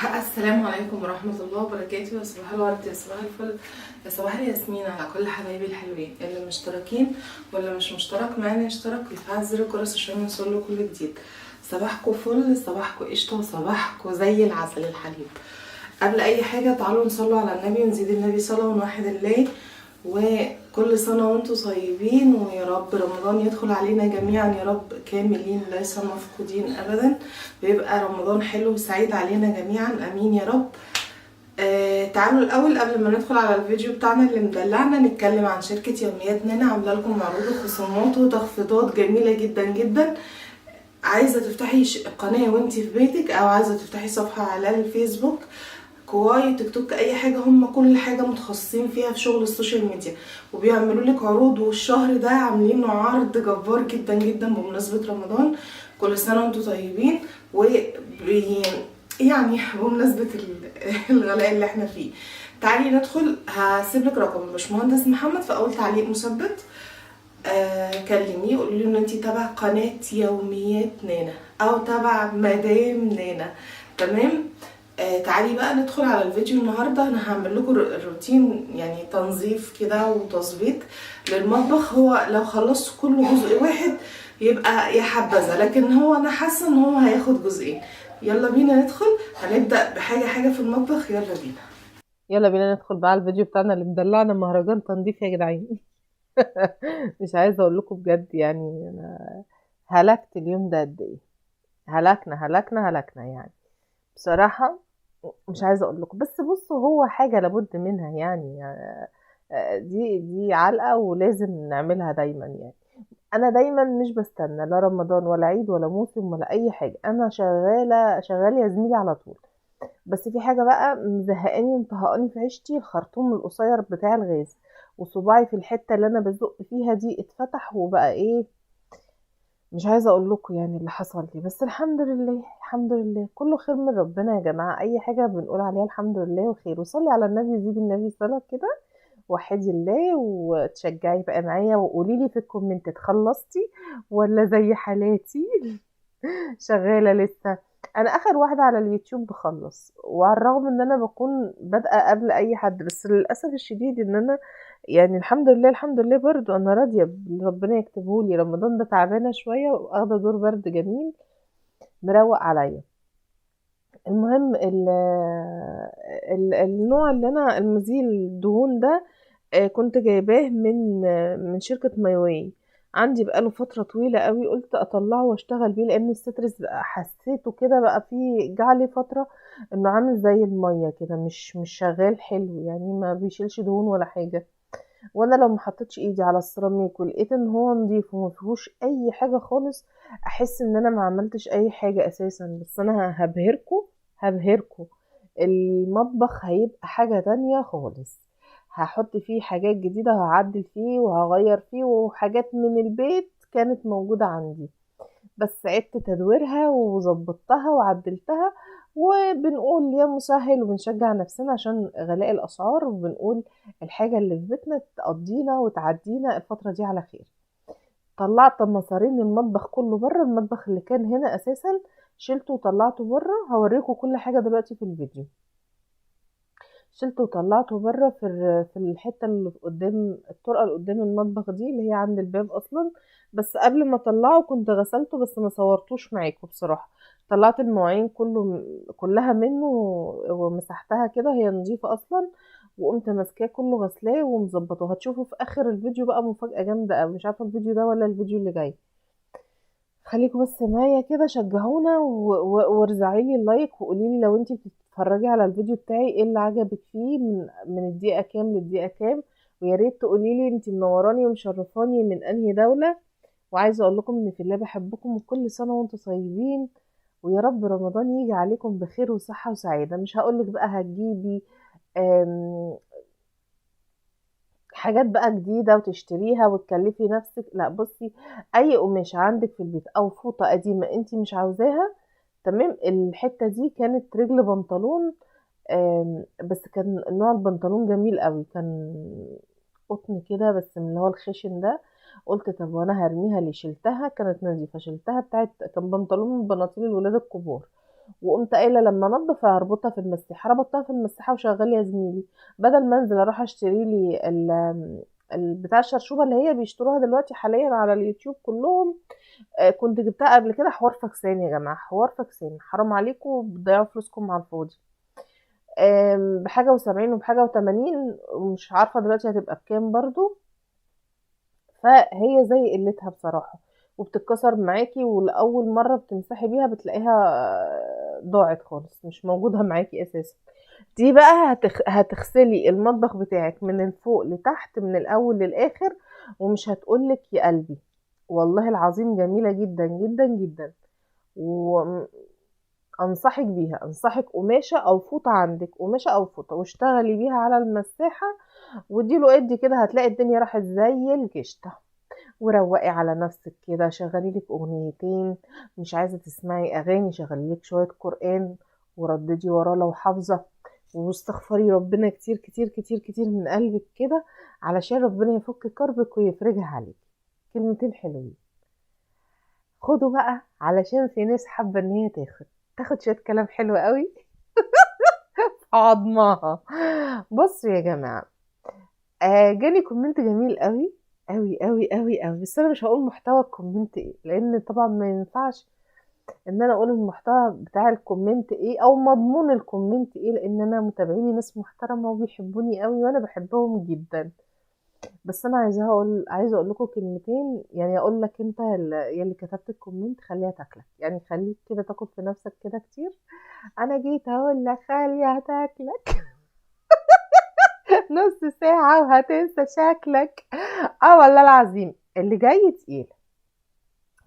السلام عليكم ورحمة الله وبركاته. يا صباح الورد، يا صباح الفل، يا صباح الياسمين على كل حبايبي الحلوين اللي مشتركين واللي مش مشترك معانا يشترك ويفعل زر الجرس عشان يوصله كل جديد. صباحكم فل، صباحكم قشطة، وصباحكم زي العسل الحليب. قبل اي حاجة تعالوا نصلوا على النبي ونزيد النبي صلاة ونوحد الله. وكل سنة وانتم طيبين، ويا رب رمضان يدخل علينا جميعا يا رب كاملين ليس مفقودين ابدا، ويبقى رمضان حلو وسعيد علينا جميعا، امين يا رب. تعالوا الاول قبل ما ندخل على الفيديو بتاعنا اللي مدلعنا نتكلم عن شركة يوميات نانا. عامله لكم عروض وخصومات وتخفيضات جميلة جدا جدا. عايزة تفتحي قناة وانتي في بيتك، او عايزة تفتحي صفحة على الفيسبوك، كواي، تيك توك، اي حاجه، هم كل حاجه متخصصين فيها في شغل السوشيال ميديا، وبيعملوا لك عروض. والشهر ده عاملين عرض جبار جدا جدا بمناسبه رمضان. كل سنه وانتم طيبين. و يعني بمناسبه الغلاء اللي احنا فيه. تعالي ندخل. هسيب لك رقم الباشمهندس محمد في اول تعليق مثبت. كلميه قولي له ان انتي تبع قناه يوميات نانا او تبع مدام نانا. تمام. تعالي بقى ندخل على الفيديو. النهاردة انا هعمل لكم روتين، يعني تنظيف كده وتظبيط للمطبخ. هو لو خلصت كل جزء واحد يبقى يا حبذا، لكن هو انا حاسة ان هو هياخد جزئين. يلا بينا ندخل. هنبدأ بحاجة في المطبخ. يلا بينا. يلا بينا ندخل بقى على الفيديو بتاعنا اللي مدلعنا مهرجان تنظيف يا جدعان. مش عايزه اقول لكم بجد، يعني انا هلكت اليوم ده قد ايه. هلكنا يعني. بصراحه مش عايزه اقول لكم، بس بصوا هو حاجه لابد منها يعني. دي علقه ولازم نعملها دايما يعني. انا دايما مش بستنى لا رمضان ولا عيد ولا موسم ولا اي حاجه، انا شغاله يا زميلي على طول. بس في حاجة بقى مزهقاني ومطهقاني في عيشتي، الخرطوم القصير بتاع الغاز، وصباعي في الحتة اللي انا بزق فيها دي اتفتح وبقى ايه. مش عايزة اقول لكم يعني اللي حصل لي، بس الحمد لله الحمد لله كله خير من ربنا يا جماعة. اي حاجة بنقول عليها الحمد لله وخير. وصلي على النبي، زيد النبي صلاة كده، وحدي الله وتشجعي بقى معايا وقولي لي في الكومنت خلصتي ولا زي حالاتي. شغالة لسه. انا اخر واحدة على اليوتيوب بخلص، وعلى الرغم ان انا بكون بادئة قبل اي حد، بس للأسف الشديد ان انا يعني الحمد لله الحمد لله برضو انا راضية باللي ربنا يكتبه لي. رمضان ده تعبانة شوية واخدة دور برد جميل مروق عليا. المهم النوع اللي انا المزيل دهون ده، كنت جايباه من شركة مايوي. عندي بقاله فترة طويلة قوي، قلت اطلعه واشتغل بيه لان السترس بقى حسيته كده بقى فيه جعلي فترة انه عامل زي المية كده، مش شغال حلو يعني، ما بيشيلش دهون ولا حاجة. وانا لو ما حطيتش ايدي على السيراميك ولقيت ان هو نضيف وما فيهوش اي حاجة خالص، احس ان انا ما عملتش اي حاجة اساسا. بس انا هبهركو. المطبخ هيبقى حاجة تانية خالص. هحط فيه حاجات جديدة، هعدل فيه وهغير فيه، وحاجات من البيت كانت موجودة عندي بس عدت تدويرها وظبطتها وعدلتها. وبنقول يا مسهل وبنشجع نفسنا عشان غلاء الأسعار، وبنقول الحاجة اللي في بيتنا تقضينا وتعدينا الفترة دي على خير. طلعت مصارين المطبخ كله بره، المطبخ اللي كان هنا أساسا شلته وطلعته بره. هوريكم كل حاجة دلوقتي في الفيديو. شلته وطلعته بره في الحته اللي قدام الطرقه اللي قدام المطبخ دي اللي هي عند الباب اصلا. بس قبل ما اطلعه كنت غسلته بس ما صورتوش معاكم بصراحه. طلعت المواعين كلها منه ومسحتها كده، هي نظيفه اصلا. وقمت ماسكاه كله غسلاه ومظبطه. هتشوفوا في اخر الفيديو بقى مفاجاه جامده قوي، مش عارفه الفيديو ده ولا الفيديو اللي جاي. خليكوا بس معايا كده، شجعونا وارزعي لي اللايك وقولي لي لو انتي بتتفرجي على الفيديو بتاعي ايه اللي عجبك فيه من الدقيقة كام للدقيقة كام. ويا ريت تقولي لي انتي منوراني ومشرفاني من انهي دولة. وعايزة اقول لكم ان في الله بحبكم، وكل سنة وانتم طيبين. ويا رب رمضان يجي عليكم بخير وصحة وسعادة. مش هقولك بقى هتجيبي حاجات بقى جديدة وتشتريها وتكلفي نفسك، لا بصي. اي قماش عندك في البيت او فوطة قديمة انتي مش عاوزاها، تمام. الحتة دي كانت رجل بنطلون، بس كان نوع البنطلون جميل قوي، كان قطن كده بس من اللي هو الخشن ده. قلت طب وانا هرميها ليه؟ شلتها كانت نظيفة، شلتها بتاعت كان بنطلون من بناطيل الولاد الكبار. وقمت قايله لما انضف هربطها في المساحه، ربطتها في المساحه وشغال يا زميلي، بدل ما انزل اروح اشتري لي بتاع الشرشوبه اللي هي بيشتروها دلوقتي حاليا على اليوتيوب كلهم. كنت جبتها قبل كده، حوار فكسان يا جماعه، حوار فكسان، حرام عليكم بتضيعوا فلوسكم على الفاضي. بحاجه و70 وبحاجه و80، ومش عارفه دلوقتي هتبقى بكام برضو. فهي زي قلتها بصراحة، وبتتكسر معاكي، ولأول مرة بتمسحي بيها بتلاقيها ضاعت خالص، مش موجودة معاكي أساسا. دي بقى هتغسلي المطبخ بتاعك من الفوق لتحت، من الأول للآخر، ومش هتقولك يا قلبي. والله العظيم جميلة جدا جدا جدا، وأنصحك بيها. أنصحك قماشة أو فوطة، عندك قماشة أو فوطة واشتغلي بيها على المساحة، واديله ادي كده، هتلاقي الدنيا راحت زي القشطة. وروقي على نفسك كده، شغلي لك اغنيتين، مش عايزه تسمعي اغاني شغلي لك شويه قران ورددي وراه لو حافظه، واستغفري ربنا كتير كتير كتير كتير من قلبك كده، علشان ربنا يفك كربك ويفرجها عليك. كلمتين حلوين. خدوا بقى، علشان في ناس حابه ان هي تاخد شويه كلام حلو قوي في عضمها. بصوا يا جماعه، جاني كومنت جميل قوي قوي قوي قوي قوي، بس انا مش هقول محتوى الكومنت ايه، لان طبعا ما ينفعش ان انا اقول المحتوى بتاع الكومنت ايه او مضمون الكومنت ايه، لان انا متابعيني ناس محترمه وبيحبوني قوي وانا بحبهم جدا. بس انا عايزه اقول لكم كلمتين، يعني اقول لك انت يلي كتبت الكومنت خليها تاكلك، يعني خليك كده تاكل في نفسك كده كتير. انا جيت اقول لك خليها تاكلك نص ساعة وهتنسى شكلك. اه والله العظيم اللي جاي تقيل،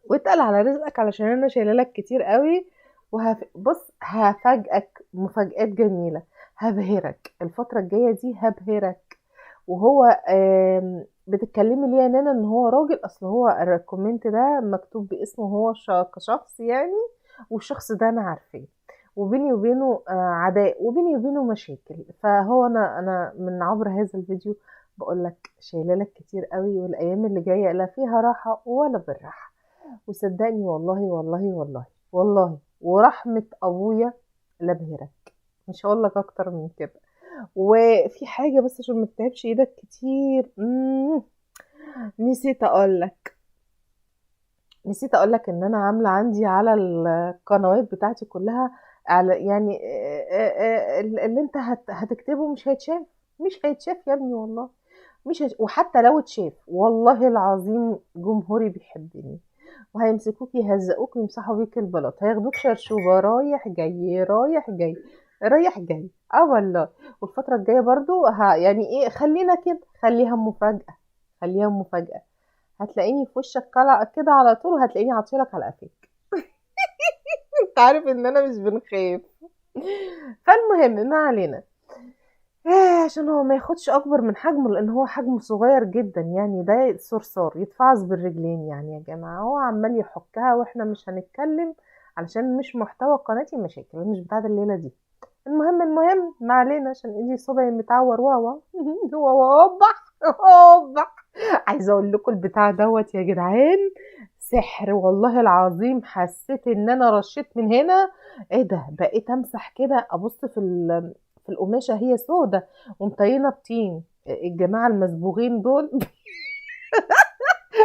واتقل على رزقك، علشان انا شايله لك كتير قوي. بص هفاجئك مفاجآت جميلة، هبهرك الفترة الجاية دي، هبهرك. وهو بتتكلمي ليه يا نانا ان هو راجل؟ اصل هو الكومنت ده مكتوب باسمه هو كشخص يعني، والشخص ده انا عارفاه، وبيني وبينه عداء، وبيني وبينه مشاكل. فهو انا من عبر هذا الفيديو بقول لك شايله لك كتير قوي، والايام اللي جايه لا فيها راحه ولا بالراحه. وصدقني والله والله والله والله ورحمه ابويا لابهرك، مش هقول لك اكتر من كده. وفي حاجه بس عشان ما تتعبش ايدك كتير، نسيت اقول لك، ان انا عامله عندي على القنوات بتاعتي كلها، على يعني اللي انت هتكتبه مش هيتشاف، مش هيتشاف يا ابني والله، مش وحتى لو اتشاف والله العظيم جمهوري بيحبني، وهيمسكوك يهزقوك ويمسحوا بيك البلاط، هياخدوك شرشوبة رايح جاي رايح جاي رايح جاي. اه والله. والفترة الجاية برضو يعني ايه، خلينا كده، خليها مفاجأة، خليها مفاجأة. هتلاقيني في وشك كده على طول، وهتلاقيني عاطيلك على قفاك انت عارف ان انا مش بنخاف. فالمهم ما علينا. عشان هو ما ياخدش اكبر من حجمه، لان هو حجمه صغير جدا، يعني ده صرصار يتفعص بالرجلين يعني يا جماعه، هو عمال يحكها واحنا مش هنتكلم، علشان مش محتوى قناتي مشاكل، مش بتاعت الليله دي. المهم ما علينا، عشان ايدي صبعي متعور واوا واوا اوبا. عايزه اقول لكم البتاع دوت يا جدعان سحر والله العظيم، حسيت ان انا رشيت من هنا، ايه ده، بقيت امسح كده، ابص في القماشه هي سودة ومطينه بطين، الجماعه المصبوغين دول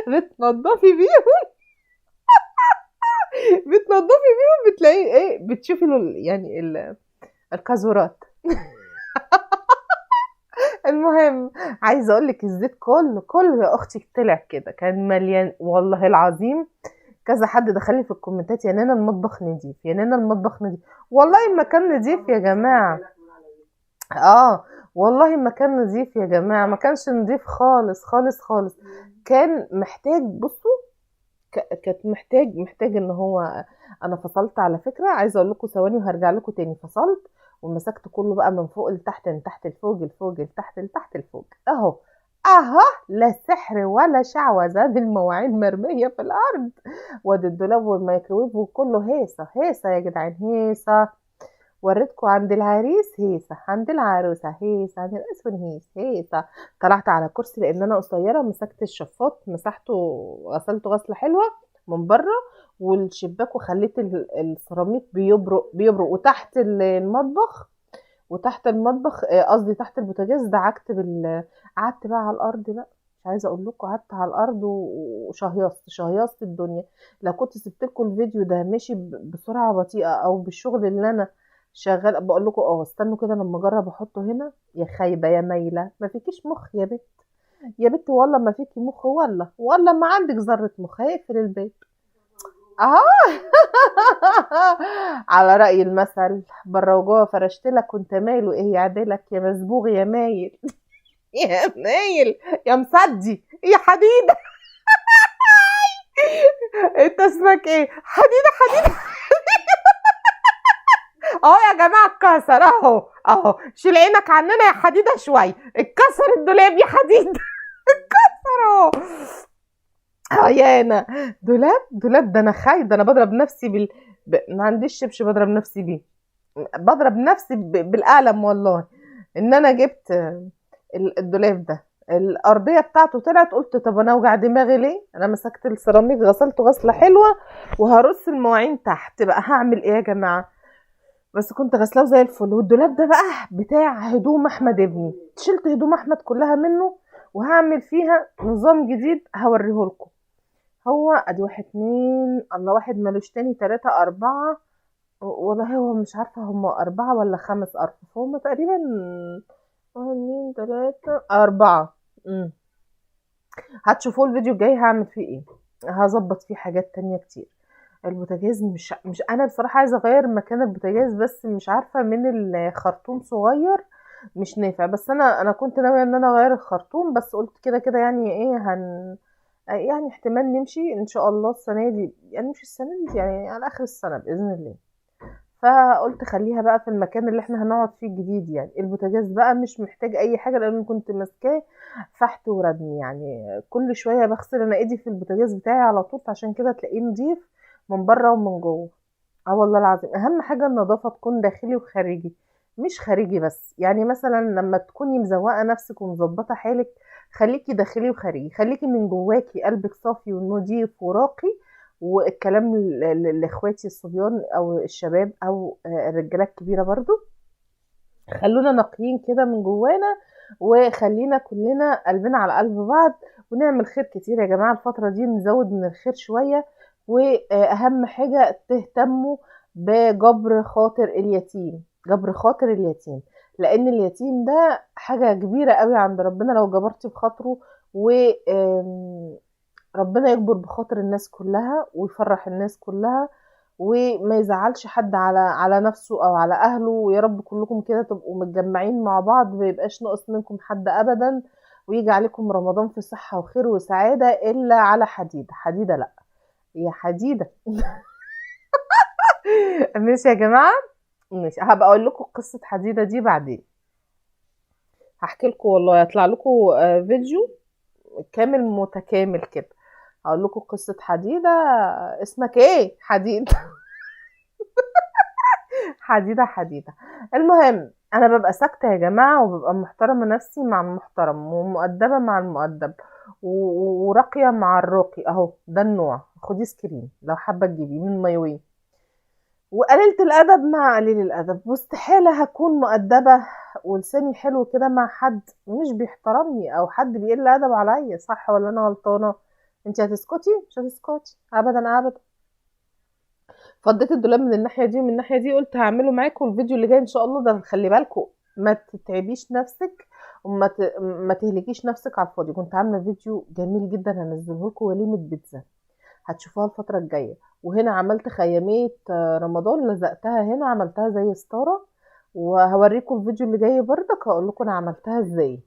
بتنضفي بيهم، بتنضفي بيهم بتلاقي ايه، بتشوفي يعني الكازورات. المهم عايزه اقول لك الزيت كله يا اختي طلع كده، كان مليان والله العظيم. كذا حد دخل لي في الكومنتات، يا نانا المطبخ نضيف، يا نانا المطبخ نضيف. والله المكان نضيف يا جماعه. اه والله المكان نضيف يا جماعه، ما كانش نضيف خالص خالص خالص. كان محتاج، بصوا كانت محتاج ان هو، انا فصلت على فكره، عايزه اقول لكم ثواني وهرجع لكم تاني، فصلت ومسكت كله بقى من فوق لتحت، من تحت لفوق، لفوق لتحت، لتحت لفوق، اهو اهو، لا سحر ولا شعوذه، دي المواعين مرميه في الارض، وادي الدولاب والميكروويف وكله هيصه هيصه يا جدعان، هيصه. وريتكم عند العريس هيصه، عند العروسه هيصه، عند الاسود هيصه. طلعت على كرسي لان انا قصيره، مسكت الشفاط مسحته، غسلته غسله حلوه، من بره والشباك، وخليت السيراميك بيبرق وتحت المطبخ، وتحت المطبخ قصدي تحت البوتاجاز دعكت قعدت بقى على الارض بقى، مش عايزه اقول لكم، قعدت على الارض شهيصت الدنيا. لو كنت سبت لكم الفيديو ده ماشي بسرعه بطيئه او بالشغل اللي انا شغال، بقول لكم استنوا كده لما اجرب احطه هنا. يا خايبه يا مايله، ما فيكيش مخ يا بت، يا بت والله ما فيكي مخ، والله ما عندك ذره مخ، هيقفل البيت اهو. على رأي المثل، بره وجوه فرشت لك كنت مايل وايه يعدلك يا مسبوغ يا مايل. يا مايل يا مصدي يا حديدة. انت اسمك ايه؟ حديدة. اهو يا جماعة اتكسر اهو شيل عينك عننا يا حديدة شوية، اتكسر الدولاب يا حديدة. اتكسر اهو. يا انا دولاب ده انا خايف، ده انا بضرب نفسي ما عنديش شبش بضرب نفسي بيه، بضرب نفسي بالقلم والله. ان انا جبت الدولاب ده الارضيه بتاعته طلعت، قلت طب انا اوجع دماغي ليه، انا مسكت السيراميك غسلته غسله حلوه وهرص المواعين تحت، بقى هعمل ايه يا جماعه؟ بس كنت غسلاه زي الفل. والدولاب ده بقى بتاع هدوم احمد ابني، شلت هدوم احمد كلها منه وهعمل فيها نظام جديد هوريه لكم. هو ادي واحد اتنين الله، واحد ملوش تاني تلاتة اربعة، والله هو مش عارفة هم أربعة ولا خمس أرفف، هم تقريبا واحد اتنين تلاتة أربعة. هتشوفوا الفيديو الجاي هعمل فيه ايه، هظبط فيه حاجات تانية كتير. البوتاجاز مش انا بصراحة عايزة اغير مكان البوتاجاز، بس مش عارفة من الخرطوم صغير مش نافع، بس انا كنت ناوية ان انا اغير الخرطوم، بس قلت كده كده يعني ايه يعني احتمال نمشي ان شاء الله السنة دي، يعني مش السنة دي يعني على اخر السنة بإذن الله. فقلت خليها بقى في المكان اللي احنا هنقعد فيه الجديد، يعني البوتاجاز بقى مش محتاج اي حاجه لان كنت ماسكاه فحت وردني، يعني كل شويه بغسل انا ايدي في البوتاجاز بتاعي على طول، عشان كده تلاقيه نضيف من بره ومن جوه. اه والله العظيم اهم حاجه النظافه تكون داخلي وخارجي، مش خارجي بس. يعني مثلا لما تكوني مزوقه نفسك ومظبطه حالك، خليكي داخلي وخارجي، خليكي من جواكي قلبك صافي ونضيف وراقي. والكلام لاخواتي الصبيان او الشباب او الرجاله الكبيره برضو، خلونا نقيين كده من جوانا، وخلينا كلنا قلبنا على قلب بعض، ونعمل خير كتير يا جماعه الفتره دي، نزود من الخير شويه. واهم حاجه تهتموا بجبر خاطر اليتيم، جبر خاطر اليتيم، لان اليتيم ده حاجه كبيره قوي عند ربنا لو جبرتي بخاطره. و ربنا يجبر بخاطر الناس كلها ويفرح الناس كلها، وما يزعلش حد على نفسه او على اهله. ويا رب كلكم كده تبقوا متجمعين مع بعض، ما يبقاش ناقص منكم حد ابدا، ويجي عليكم رمضان في صحة وخير وسعادة، الا على حديدة لا يا حديدة. ماشي يا جماعة، ماشي، هبقى اقول لكم قصة حديدة دي بعدين، هحكي لكم والله، يطلع لكم فيديو كامل متكامل كده، هقول لكم قصة حديدة. اسمك ايه حديد؟ حديدة. المهم انا ببقى ساكتة يا جماعة، وببقى محترمة نفسي مع المحترم، ومؤدبة مع المؤدب، وراقية مع الراقي. اهو ده النوع، خدي سكرين لو حابة تجيبيه من مايوي. وقليلة الادب مع قليل الادب، واستحالة هكون مؤدبة ولساني حلو كده مع حد مش بيحترمني او حد بيقل ادب عليا، صح ولا انا غلطانة؟ انت هتسكتي؟ مش هتسكتي ابدا ابدا. فضيت الدولاب من الناحيه دي ومن الناحيه دي، قلت هعمله معاكم الفيديو اللي جاي ان شاء الله ده. خلي بالكم ما تتعبيش نفسك ما تهلكيش نفسك على الفاضي. كنت عامله فيديو جميل جدا هنزله لكم، وليمه بيتزا، هتشوفوها الفتره الجايه. وهنا عملت خياميه رمضان، لزقتها هنا عملتها زي ستاره، وهوريكم الفيديو اللي جاي برضك هقول لكم انا عملتها ازاي.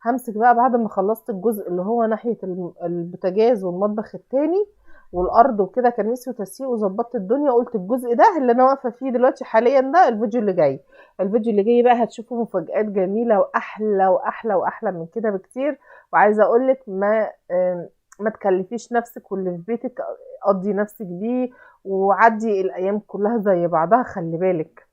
همسك بقى بعد ما خلصت الجزء اللي هو ناحية البوتاجاز والمطبخ التاني والارض وكده، كان نسي وتسيق وظبطت الدنيا، قلت الجزء ده اللي انا واقفه فيه دلوقتي حاليا ده الفيديو اللي جاي. الفيديو اللي جاي بقى هتشوفوا مفاجآت جميله واحلى واحلى واحلى من كده بكتير. وعايزه اقول لك ما تكلفيش نفسك واللي في بيتك، قضي نفسك بيه وعدي الايام كلها زي بعضها. خلي بالك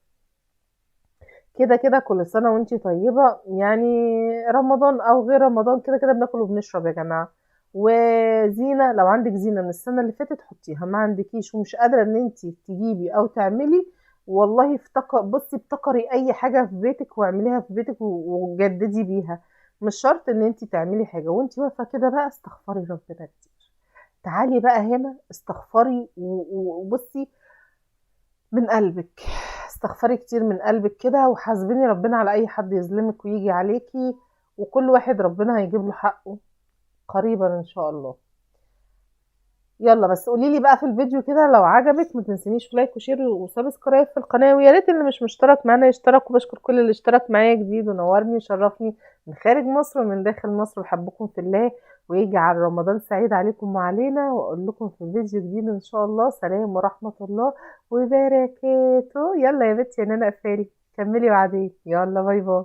كده كده كل سنة وانتي طيبة، يعني رمضان او غير رمضان كده كده بناكل وبنشرب يا جماعة، وزينة لو عندك زينة من السنة اللي فاتت حطيها، ما عندكيش ومش قادرة ان انت تجيبي او تعملي، والله بصي ابتكري اي حاجة في بيتك واعمليها في بيتك وجددي بيها. مش شرط ان انت تعملي حاجة وانت واقفة كده بقى، استغفري ربنا كتير. تعالي بقى هنا استغفري وبصي من قلبك، استغفري كتير من قلبك كده، وحاسبيني ربنا على اي حد يظلمك ويجي عليكي، وكل واحد ربنا هيجيب له حقه قريبا ان شاء الله. يلا بس قوليلي بقى في الفيديو كده لو عجبك، ما تنسينيش لايك وشير وسبسكرايب في القناة، ويا ريت اللي مش مشترك معانا يشترك، وبشكر كل اللي اشترك معايا جديد ونورني وشرفني من خارج مصر ومن داخل مصر، وحبكم في الله، ويجعل رمضان سعيد عليكم وعلينا، واقول لكم في فيديو جديد ان شاء الله. سلام ورحمة الله وبركاته. يلا يا بنتي يا نانا قفالي، كملي بعدين، يلا باي باي.